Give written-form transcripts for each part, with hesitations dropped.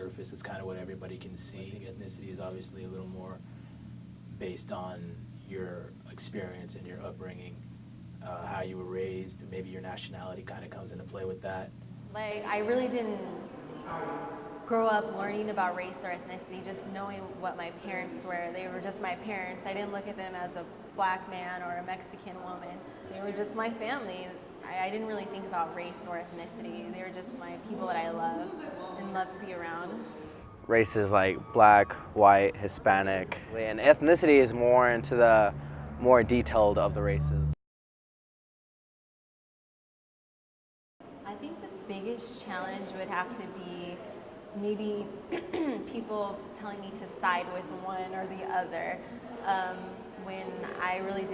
surface. It's kind of what everybody can see. I think ethnicity is obviously a little more based on your experience and your upbringing, how you were raised, maybe your nationality kind of comes into play with that. Like, I really didn't grow up learning about race or ethnicity, just knowing what my parents were. They were just my parents. I didn't look at them as a black man or a Mexican woman. They were just my family. I didn't really think about race or ethnicity. They were just my people that I love and love to be around. Race is like black, white, Hispanic, and ethnicity is more into the more detailed of the races. I think the biggest challenge would have to be maybe people telling me to side with one or the other, when I really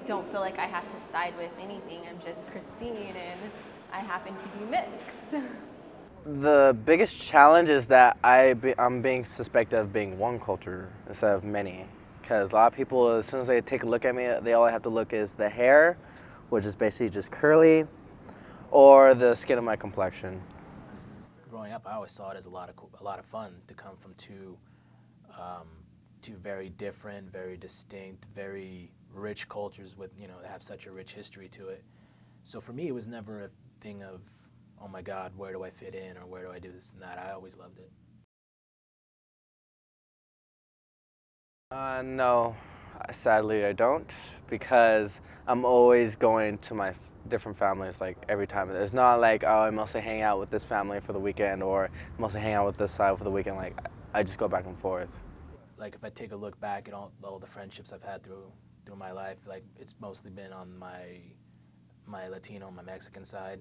don't feel like I have to side with anything. I'm just Christine and I happen to be mixed. The biggest challenge is that I'm being suspected of being one culture instead of many. Because a lot of people, as soon as they take a look at me, they all have to look is the hair, which is basically just curly, or the skin of my complexion. Growing up, I always saw it as a lot of fun to come from two very different, very distinct, very rich cultures with, that have such a rich history to it. So for me, it was never a thing of, oh my God, where do I fit in, or where do I do this and that? I always loved it. No, sadly I don't, because I'm always going to my different families like every time. It's not like, oh, I mostly hang out with this family for the weekend, or mostly hang out with this side for the weekend. Like, I just go back and forth. Like, if I take a look back at all the friendships I've had through my life, like, it's mostly been on my Latino, my Mexican side.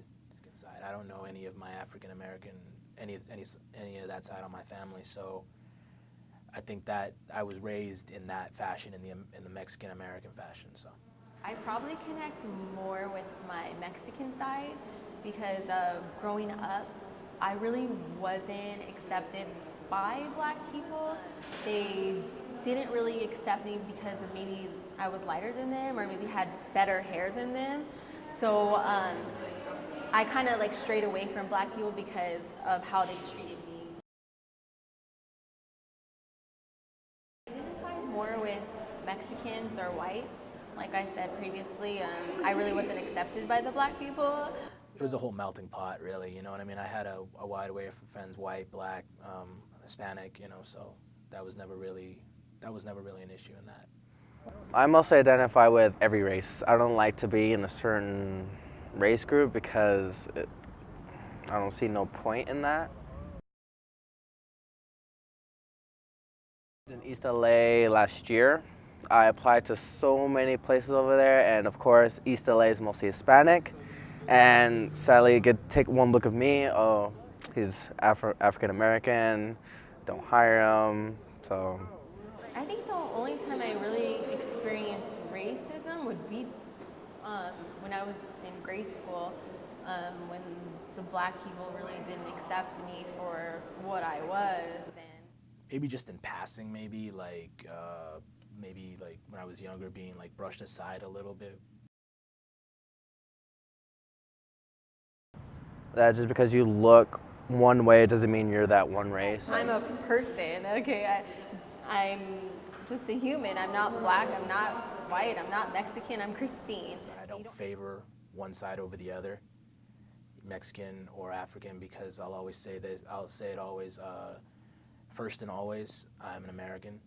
I don't know any of my African American, any of that side on my family. So I think that I was raised in that fashion, in the Mexican American fashion. So I probably connect more with my Mexican side because growing up, I really wasn't accepted by black people. They didn't really accept me because of maybe I was lighter than them or maybe had better hair than them. So I kind of like strayed away from black people because of how they treated me. I identified more with Mexicans or whites. Like I said previously, I really wasn't accepted by the black people. it was a whole melting pot, really. You know what I mean? I had a wide array of friends: white, black, Hispanic. So that was never really an issue in that. I mostly identify with every race. I don't like to be in a certain race group because I don't see no point in that. In East LA last year, I applied to so many places over there, and of course, East LA is mostly Hispanic. And sadly, you could take one look of me, oh, he's African American, don't hire him, so. I think the only time I really experienced racism would be when I was in grade school, when the black people really didn't accept me for what I was. And maybe just in passing, maybe like when I was younger, being like brushed aside a little bit. That just because you look one way doesn't mean you're that one race. I'm a person, okay? I'm just a human. I'm not black, I'm not white, I'm not Mexican, I'm Christine. I don't favor one side over the other, Mexican or African, because I'll always say this, I'll say it always, first and always, I'm an American.